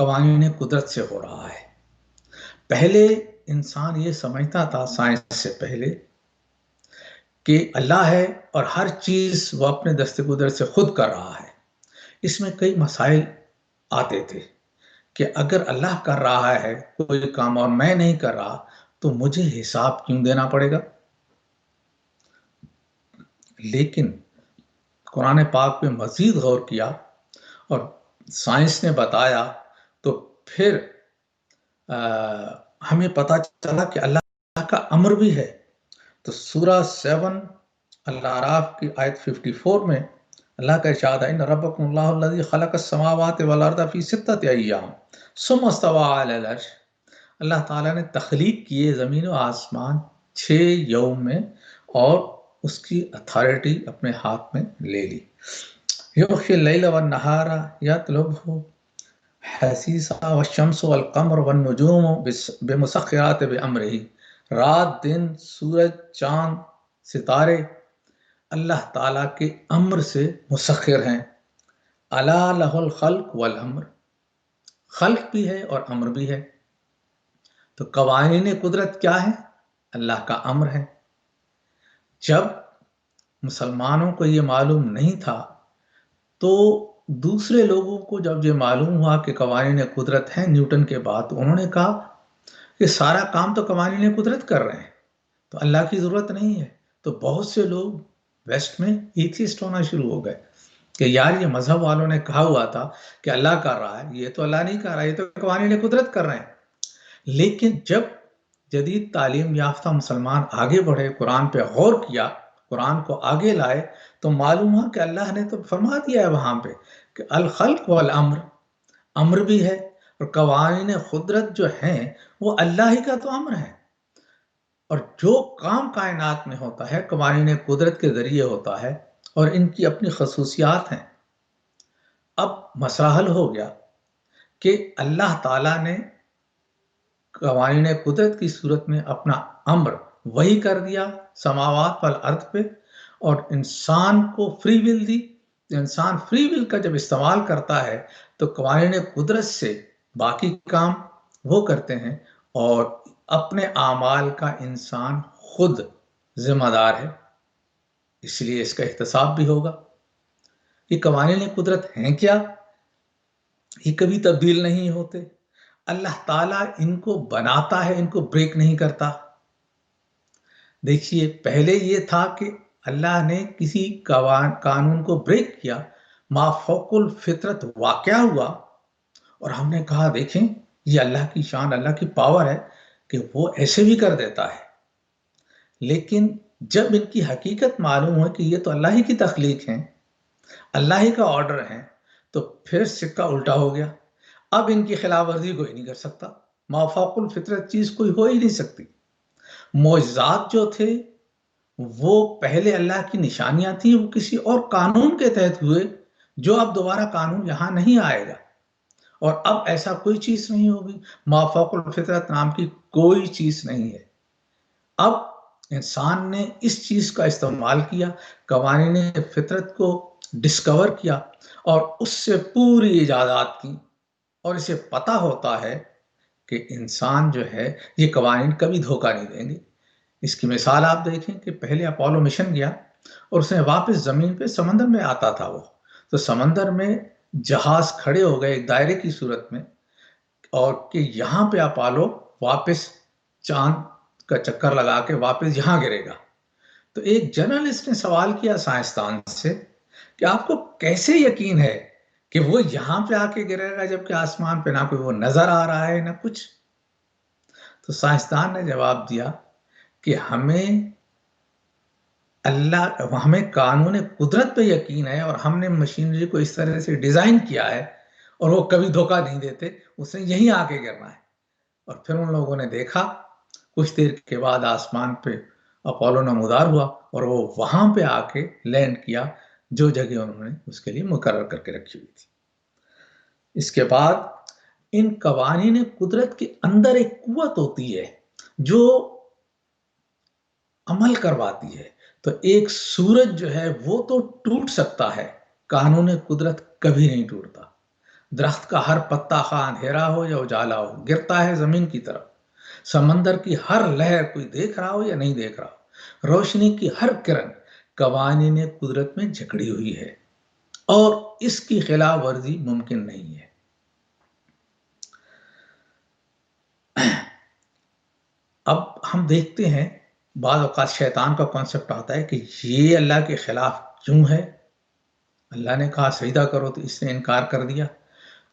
قوانین قدرت سے ہو رہا ہے۔ پہلے انسان یہ سمجھتا تھا سائنس سے پہلے کہ اللہ ہے اور ہر چیز وہ اپنے دست قدرت سے خود کر رہا ہے۔ اس میں کئی مسائل آتے تھے کہ اگر اللہ کر رہا ہے کوئی کام اور میں نہیں کر رہا تو مجھے حساب کیوں دینا پڑے گا؟ لیکن قرآن پاک میں مزید غور کیا اور سائنس نے بتایا تو پھر ہمیں پتہ چلا کہ اللہ کا امر بھی ہے۔ تو سورہ 7 الاعراف کی آیت 54 میں اللہ کا ارشاد ہے ان ربکم اللہ الذی خلق السماوات والارض فی ستۃ ایام ثم استوى علی العرش، اللہ تعالیٰ نے تخلیق کیے زمین و آسمان 6 یوم میں اور اس کی اتھارٹی اپنے ہاتھ میں لے لی۔ یغشی اللیل والنہار یطلبہ حسیسا والشمس والقمر والنجوم بمسخرات بامرہ، رات دن سورج چاند ستارے اللہ تعالیٰ کے امر سے مسخر ہیں۔ الا لہ الخلق والامر، خلق بھی ہے اور امر بھی ہے۔ تو قوانین قدرت کیا ہے؟ اللہ کا امر ہے۔ جب مسلمانوں کو یہ معلوم نہیں تھا تو دوسرے لوگوں کو جب یہ معلوم ہوا کہ قوانین قدرت ہیں نیوٹن کے بعد، تو انہوں نے کہا کہ سارا کام تو قوانین قدرت کر رہے ہیں تو اللہ کی ضرورت نہیں ہے۔ تو بہت سے لوگ ویسٹ میں ایتھیسٹ ہونا شروع ہو گئے کہ یار یہ مذہب والوں نے کہا ہوا تھا کہ اللہ کر رہا ہے، یہ تو اللہ نہیں کر رہا، یہ تو قوانین قدرت کر رہے ہیں۔ لیکن جب جدید تعلیم یافتہ مسلمان آگے بڑھے، قرآن پہ غور کیا، قرآن کو آگے لائے، تو معلوم ہوا کہ اللہ نے تو فرما دیا ہے وہاں پہ کہ الخلق والامر، امر بھی ہے اور قوانین قدرت جو ہیں وہ اللہ ہی کا تو امر ہے۔ اور جو کام کائنات میں ہوتا ہے قوانین قدرت کے ذریعے ہوتا ہے اور ان کی اپنی خصوصیات ہیں۔ اب مسئلہ حل ہو گیا کہ اللہ تعالیٰ نے قوانین قدرت کی صورت میں اپنا امر وہی کر دیا سماوات والارض پہ، اور انسان کو فری ول دی۔ انسان فری ول کا جب استعمال کرتا ہے تو قوانین قدرت سے باقی کام وہ کرتے ہیں اور اپنے اعمال کا انسان خود ذمہ دار ہے، اس لیے اس کا احتساب بھی ہوگا۔ یہ قوانین قدرت ہیں کیا؟ یہ کبھی تبدیل نہیں ہوتے۔ اللہ تعالیٰ ان کو بناتا ہے، ان کو بریک نہیں کرتا۔ دیکھیے پہلے یہ تھا کہ اللہ نے کسی قانون کو بریک کیا، ما فوق الفطرت واقعہ ہوا، اور ہم نے کہا دیکھیں یہ اللہ کی شان، اللہ کی پاور ہے کہ وہ ایسے بھی کر دیتا ہے۔ لیکن جب ان کی حقیقت معلوم ہو کہ یہ تو اللہ ہی کی تخلیق ہیں، اللہ ہی کا آرڈر ہے، تو پھر سکہ الٹا ہو گیا۔ اب ان کی خلاف ورزی کوئی نہیں کر سکتا، ما فوق الفطرت چیز کوئی ہو ہی نہیں سکتی۔ معجزات جو تھے وہ پہلے اللہ کی نشانیاں تھیں، وہ کسی اور قانون کے تحت ہوئے جو اب دوبارہ قانون یہاں نہیں آئے گا، اور اب ایسا کوئی چیز نہیں ہوگی۔ ما فوق الفطرت نام کی کوئی چیز نہیں ہے۔ اب انسان نے اس چیز کا استعمال کیا، قوانین فطرت کو ڈسکور کیا اور اس سے پوری ایجادات کی، اور اسے پتہ ہوتا ہے کہ انسان جو ہے یہ قوانین کبھی دھوکہ نہیں دیں گے۔ اس کی مثال آپ دیکھیں کہ پہلے اپولو مشن گیا اور اس نے واپس زمین پہ سمندر میں آتا تھا، وہ تو سمندر میں جہاز کھڑے ہو گئے ایک دائرے کی صورت میں، اور کہ یہاں پہ اپولو واپس چاند کا چکر لگا کے واپس یہاں گرے گا۔ تو ایک جرنلسٹ نے سوال کیا سائنسدان سے کہ آپ کو کیسے یقین ہے کہ وہ یہاں پہ آ کے گرے گا جبکہ آسمان پہ نہ کوئی وہ نظر آ رہا ہے نہ کچھ؟ تو سائنسدان نے جواب دیا کہ ہمیں قانون قدرت پہ یقین ہے، اور ہم نے مشینری کو اس طرح سے ڈیزائن کیا ہے اور وہ کبھی دھوکہ نہیں دیتے، اس نے یہیں آ کے گرنا ہے۔ اور پھر ان لوگوں نے دیکھا کچھ دیر کے بعد آسمان پہ اپولو نمودار ہوا اور وہ وہاں پہ آ کے لینڈ کیا جو جگہ انہوں نے اس کے لیے مقرر کر کے رکھی ہوئی تھی۔ اس کے بعد ان قوانین قدرت کے اندر ایک قوت ہوتی ہے جو عمل کرواتی ہے۔ تو ایک سورج جو ہے وہ تو ٹوٹ سکتا ہے، قانون قدرت کبھی نہیں ٹوٹتا۔ درخت کا ہر پتا خواہ اندھیرا ہو یا اجالا ہو گرتا ہے زمین کی طرف، سمندر کی ہر لہر کوئی دیکھ رہا ہو یا نہیں دیکھ رہا ہو، روشنی کی ہر کرن قوانین قدرت میں جکڑی ہوئی ہے اور اس کی خلاف ورزی ممکن نہیں ہے۔ اب ہم دیکھتے ہیں بعض اوقات شیطان کا کانسیپٹ آتا ہے کہ یہ اللہ کے خلاف کیوں ہے، اللہ نے کہا سجدہ کرو تو اس نے انکار کر دیا۔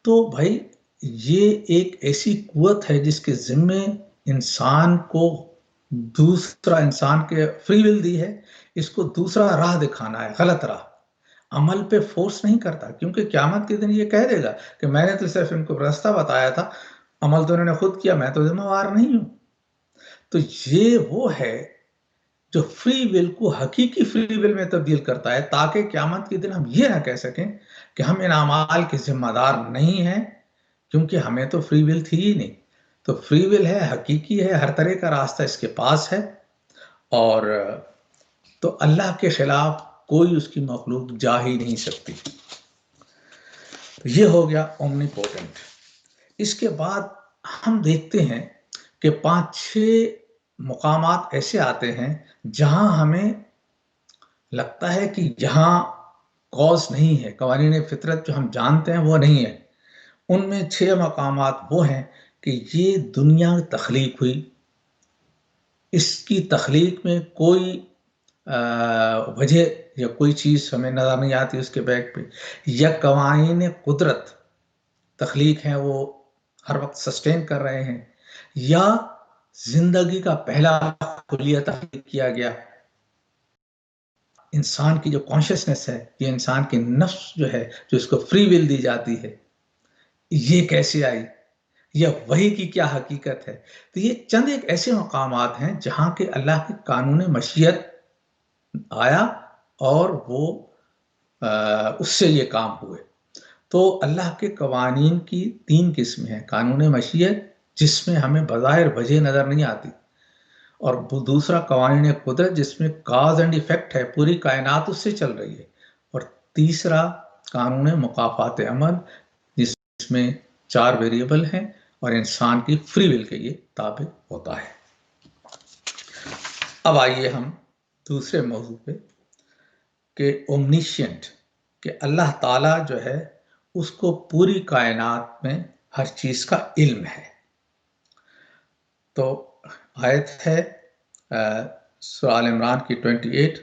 تو بھائی یہ ایک ایسی قوت ہے جس کے ذمے انسان کو دوسرا انسان کے فری ول دی ہے، اس کو دوسرا راہ دکھانا ہے، غلط راہ، عمل پہ فورس نہیں کرتا، کیونکہ قیامت کے دن یہ کہہ دے گا کہ میں نے تو صرف ان کو راستہ بتایا تھا، عمل تو انہوں نے خود کیا، میں تو ذمہ وار نہیں ہوں۔ تو یہ وہ ہے جو فری ول کو حقیقی فری ول میں تبدیل کرتا ہے، تاکہ قیامت کے دن ہم یہ نہ کہہ سکیں کہ ہم ان اعمال کے ذمہ دار نہیں ہیں، کیونکہ ہمیں تو فری ول تھی ہی نہیں۔ تو فری ول ہے، حقیقی ہے، ہر طرح کا راستہ اس کے پاس ہے، اور تو اللہ کے خلاف کوئی اس کی مخلوق جا ہی نہیں سکتی۔ یہ ہو گیا اومنی پوٹنٹ۔ اس کے بعد ہم دیکھتے ہیں کہ 5-6 مقامات ایسے آتے ہیں جہاں ہمیں لگتا ہے کہ جہاں کاز نہیں ہے، قوانین فطرت جو ہم جانتے ہیں وہ نہیں ہے۔ ان میں 6 مقامات وہ ہیں کہ یہ دنیا تخلیق ہوئی، اس کی تخلیق میں کوئی وجہ یا کوئی چیز ہمیں نظر نہیں آتی اس کے بیک پہ، یا قوانین قدرت تخلیق ہیں وہ ہر وقت سسٹین کر رہے ہیں، یا زندگی کا پہلا خلیہ تخلیق کیا گیا۔ انسان کی جو کانشیسنیس ہے، یہ انسان کی نفس جو ہے جو اس کو فری ول دی جاتی ہے، یہ کیسے آئی، یا وحی کی کیا حقیقت ہے۔ تو یہ چند ایک ایسے مقامات ہیں جہاں کہ اللہ کے قانون مشیت آیا اور وہ اس سے یہ کام ہوئے۔ تو اللہ کے قوانین کی 3 قسمیں ہیں، قانون مشیت جس میں ہمیں بظاہر وجہ نظر نہیں آتی، اور دوسرا قوانین قدرت جس میں کاز اینڈ ایفیکٹ ہے، پوری کائنات اس سے چل رہی ہے، اور تیسرا قانون مکافات عمل جس میں 4 ویریبل ہیں اور انسان کی فری ول کے یہ تابع ہوتا ہے۔ اب آئیے ہم دوسرے موضوع پہ کہ اومنیشینٹ، کہ اللہ تعالیٰ جو ہے اس کو پوری کائنات میں ہر چیز کا علم ہے۔ تو آیت ہے سورہ آل عمران کی 28،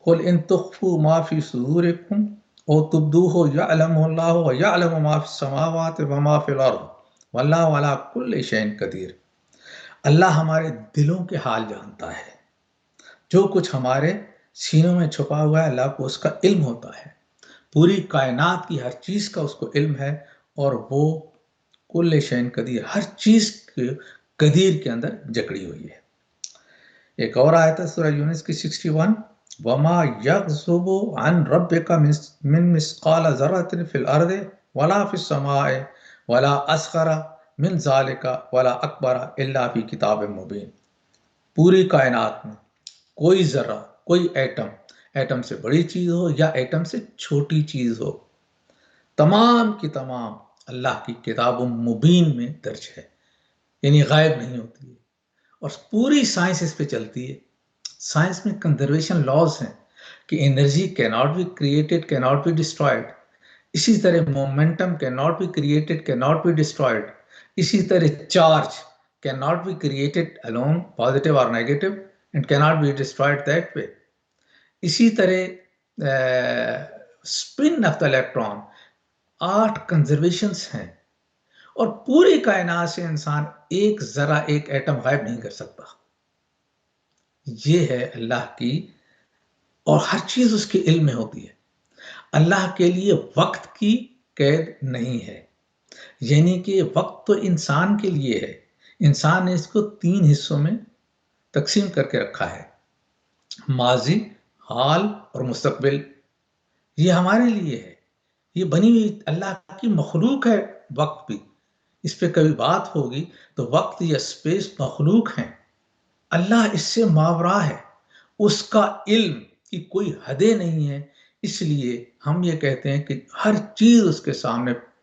قُلْ إِن تُخْفُوا مَا فِي صُدُورِكُمْ أَوْ تُبْدُوهُ يَعْلَمُهُ اللَّهُ وَيَعْلَمُ مَا فِي السَّمَاوَاتِ وَمَا فِي الْأَرْضِ وَاللَّهُ عَلَىٰ كُلِّ شَيْءٍ قَدِيرٌ۔ اللہ ہمارے دلوں کے حال جانتا ہے، جو کچھ ہمارے سینوں میں چھپا ہوا ہے اللہ کو اس کا علم ہوتا ہے، پوری کائنات کی ہر چیز کا اس کو علم ہے، اور وہ کل شین قدیر، ہر چیز کے قدیر کے اندر جکڑی ہوئی ہے۔ ایک اور آیت ہے سورہ یونس کی 61، وَمَا يَغْزُبُ عَنْ رَبِّكَ مِن مِثْقَالَ ذَرَّةٍ فِي الْأَرْضِ وَلَا فِي السَّمَاءِ وَلَا أَصْغَرَ مِن ذَلِكَ وَلَا أَكْبَرَ إِلَّا فِي كِتَابٍ مُبِينٍ۔ پوری کائنات میں کوئی ذرہ، کوئی ایٹم سے بڑی چیز ہو یا ایٹم سے چھوٹی چیز ہو، تمام کی تمام اللہ کی کتاب مبین میں درج ہے، یعنی غائب نہیں ہوتی ہے۔ اور پوری سائنس اس پہ چلتی ہے۔ سائنس میں کنزرویشن لاز ہیں کہ انرجی کی ناٹ بی کریٹڈ، کی ناٹ بی ڈسٹرائڈ، اسی طرح مومنٹم کی ناٹ بی کریٹڈ، کی ناٹ بی ڈسٹرائڈ، اسی طرح چارج کی not be created alone positive or negative and cannot be destroyed that way۔ اسی طرح اسپن آف دا الیکٹران، 8 کنزرویشنز ہیں، اور پوری کائنات سے انسان ایک ذرہ، ایک ایٹم غائب نہیں کر سکتا۔ یہ ہے اللہ کی، اور ہر چیز اس کے علم میں ہوتی ہے۔ اللہ کے لیے وقت کی قید نہیں ہے، یعنی کہ وقت تو انسان کے لیے ہے، انسان نے اس کو 3 حصوں میں تقسیم کر کے رکھا ہے، ماضی، حال اور مستقبل۔ یہ ہمارے لیے ہے، یہ بنی ہوئی اللہ کی مخلوق ہے۔ وقت بھی اس پہ کبھی بات ہوگی تو وقت یا اسپیس مخلوق ہیں، اللہ اس سے ماورا ہے، اس کا علم کی کوئی حدیں نہیں ہے۔ اس لیے ہم یہ کہتے ہیں کہ ہر چیز اس کے سامنے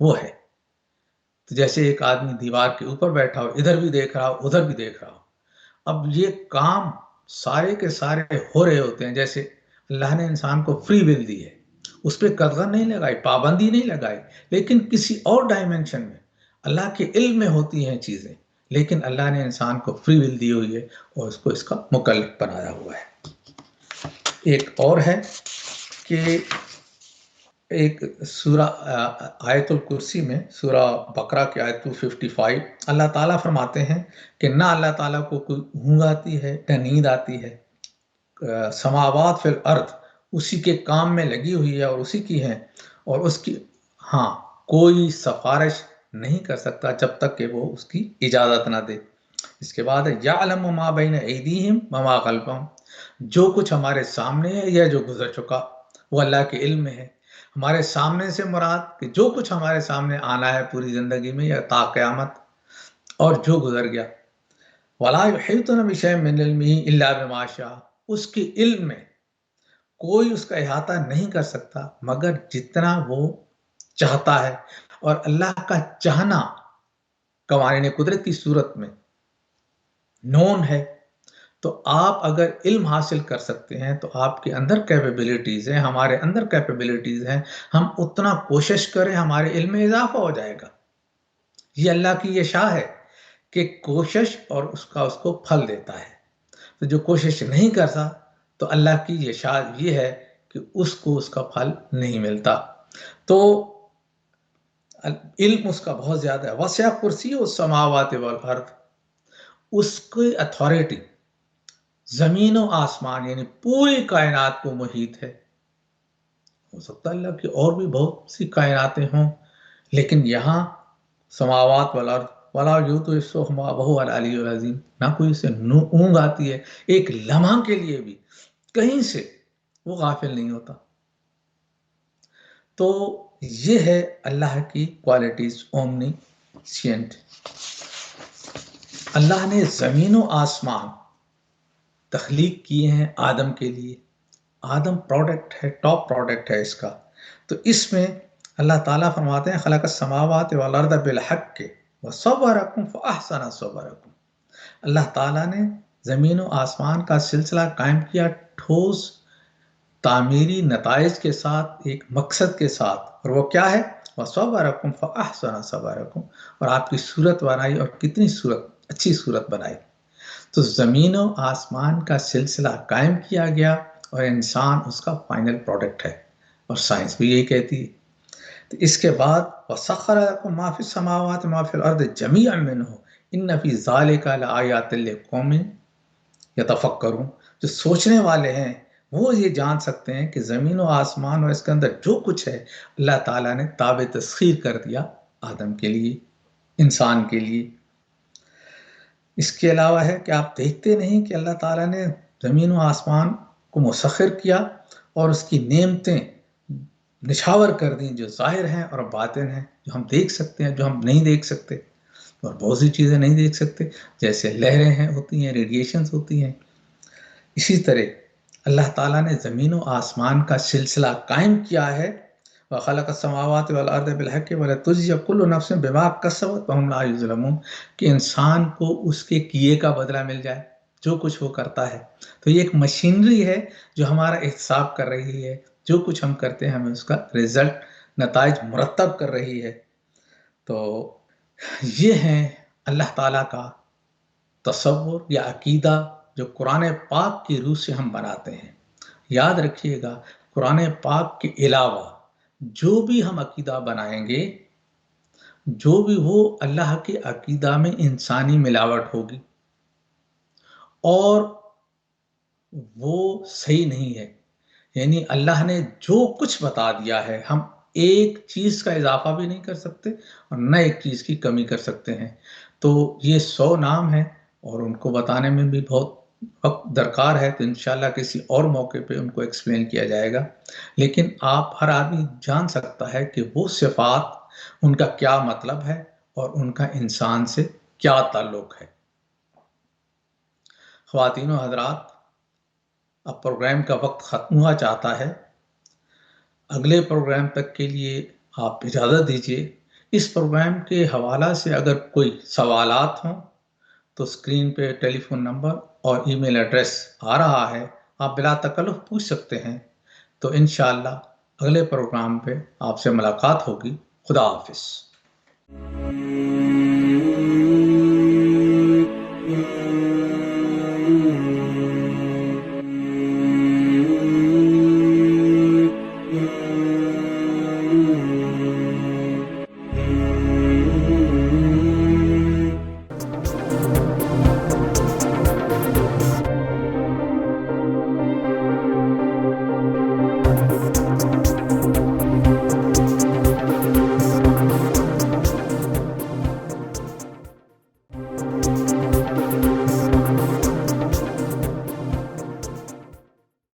وہ ہے. تو جیسے ایک آدمی دیوار کے اوپر بیٹھا ہو، ادھر بھی دیکھ رہا ہو ادھر بھی دیکھ رہا ہو. اب یہ کام سارے کے سارے ہو رہے ہوتے ہیں. جیسے اللہ نے انسان کو فری ول دی ہے، اس پہ قدغن نہیں لگائی، پابندی نہیں لگائی، لیکن کسی اور ڈائمینشن میں اللہ کے علم میں ہوتی ہیں چیزیں، لیکن اللہ نے انسان کو فری ول دی ہوئی ہے اور اس کو اس کا مکلف بنایا ہوا ہے. ایک اور ہے کہ ایک سورہ آیت الکرسی میں، سورہ بقرہ کی آیت 255، اللہ تعالیٰ فرماتے ہیں کہ نہ اللہ تعالیٰ کو کوئی اونگ آتی ہے نہ نیند آتی ہے، سماوات فی الارض اسی کے کام میں لگی ہوئی ہے اور اسی کی ہے، اور اس کی ہاں کوئی سفارش نہیں کر سکتا جب تک کہ وہ اس کی اجازت نہ دے. اس کے بعد یعلم ما بین ایدیہم وما خلفہم، جو کچھ ہمارے سامنے ہے یا جو گزر چکا وہ اللہ کے علم میں ہے. ہمارے سامنے سے مراد کہ جو کچھ ہمارے سامنے آنا ہے پوری زندگی میں یا تا قیامت، اور جو گزر گیا. وَلَا يُحِيطُونَ بِشَيْءٍ مِّنْ عِلْمِهِ إِلَّا بِمَا شَاءَ، اس کے علم میں کوئی اس کا احاطہ نہیں کر سکتا مگر جتنا وہ چاہتا ہے. اور اللہ کا چاہنا قوانین قدرت کی صورت میں نون ہے. تو آپ اگر علم حاصل کر سکتے ہیں تو آپ کے اندر کیپیبلٹیز ہیں، ہمارے اندر کیپیبلٹیز ہیں، ہم اتنا کوشش کریں ہمارے علم میں اضافہ ہو جائے گا. یہ اللہ کی یہ شاہ ہے کہ کوشش اور اس کو پھل دیتا ہے. تو جو کوشش نہیں کرتا تو اللہ کی یہ شاہ یہ ہے کہ اس کو اس کا پھل نہیں ملتا. تو علم اس کا بہت زیادہ ہے. وسع کرسی السماوات والارض، اس کی اتھارٹی زمین و آسمان یعنی پوری کائنات کو محیط ہے. ہو سکتا ہے اللہ کی اور بھی بہت سی کائناتیں ہوں، لیکن یہاں سماوات والارض ولا یؤتُهُ وهو العلی العظیم، نہ کوئی اسے اونگ آتی ہے ایک لمحہ کے لیے بھی، کہیں سے وہ غافل نہیں ہوتا. تو یہ ہے اللہ کی کوالٹیز اومنیشینٹ. اللہ نے زمین و آسمان تخلیق کیے ہیں آدم کے لیے. آدم پروڈکٹ ہے، ٹاپ پروڈکٹ ہے اس کا. تو اس میں اللہ تعالیٰ فرماتے ہیں خلق السماوات والارض بالحق وصورکم فاحسن صورکم. اللہ تعالیٰ نے زمین و آسمان کا سلسلہ قائم کیا ٹھوس تعمیری نتائج کے ساتھ، ایک مقصد کے ساتھ، اور وہ کیا ہے؟ وصورکم فاحسن صورکم، اور آپ کی صورت بنائی اور کتنی صورت اچھی صورت بنائی. تو زمین و آسمان کا سلسلہ قائم کیا گیا اور انسان اس کا فائنل پروڈکٹ ہے، اور سائنس بھی یہی کہتی ہے. تو اس کے بعد وَسَخَّرَ لَكُم مَّا فِي السَّمَاوَاتِ وَمَا فِي الْأَرْضِ جَمِيعًا مِّنْهُ إِنَّ فِي ذَلِكَ لَآيَاتٍ لِّقَوْمٍ يَتَفَكَّرُونَ. جو سوچنے والے ہیں وہ یہ جان سکتے ہیں کہ زمین و آسمان اور اس کے اندر جو کچھ ہے اللہ تعالیٰ نے تابع تسخیر کر دیا آدم کے لیے، انسان کے لیے. اس کے علاوہ ہے کہ آپ دیکھتے نہیں کہ اللہ تعالیٰ نے زمین و آسمان کو مسخر کیا اور اس کی نعمتیں نچھاور کر دیں، جو ظاہر ہیں اور باطن ہیں، جو ہم دیکھ سکتے ہیں جو ہم نہیں دیکھ سکتے، اور بہت سی چیزیں نہیں دیکھ سکتے، جیسے لہریں ہیں ہوتی ہیں، ریڈیشنز ہوتی ہیں. اسی طرح اللہ تعالیٰ نے زمین و آسمان کا سلسلہ قائم کیا ہے. وَخَلَقَ السَّمَاوَاتِ وَالْأَرْضَ بِالْحَقِّ وَلِتُجْزِيَ كُلُّ نَفْسٍ بِمَا كَسَبَتْ وَهُمْ لَا يُظْلَمُونَ، کہ انسان کو اس کے کیے کا بدلہ مل جائے جو کچھ وہ کرتا ہے. تو یہ ایک مشینری ہے جو ہمارا احتساب کر رہی ہے، جو کچھ ہم کرتے ہیں ہمیں اس کا رزلٹ، نتائج مرتب کر رہی ہے. تو یہ ہے اللہ تعالیٰ کا تصور یا عقیدہ جو قرآن پاک کی روح سے ہم بناتے ہیں. یاد رکھیے گا قرآن پاک کے علاوہ جو بھی ہم عقیدہ بنائیں گے، جو بھی وہ اللہ کے عقیدہ میں انسانی ملاوٹ ہوگی اور وہ صحیح نہیں ہے. یعنی اللہ نے جو کچھ بتا دیا ہے ہم ایک چیز کا اضافہ بھی نہیں کر سکتے اور نہ ایک چیز کی کمی کر سکتے ہیں. تو یہ 100 نام ہیں اور ان کو بتانے میں بھی بہت وقت درکار ہے، تو انشاءاللہ کسی اور موقع پہ ان کو ایکسپلین کیا جائے گا. لیکن آپ ہر آدمی جان سکتا ہے کہ وہ صفات ان کا کیا مطلب ہے اور ان کا انسان سے کیا تعلق ہے. خواتین و حضرات، اب پروگرام کا وقت ختم ہوا چاہتا ہے. اگلے پروگرام تک کے لیے آپ اجازت دیجیے. اس پروگرام کے حوالہ سے اگر کوئی سوالات ہوں تو اسکرین پہ ٹیلی فون نمبر اور ای میل ایڈریس آ رہا ہے، آپ بلا تکلف پوچھ سکتے ہیں. تو انشاءاللہ اگلے پروگرام پہ آپ سے ملاقات ہوگی. خدا حافظ.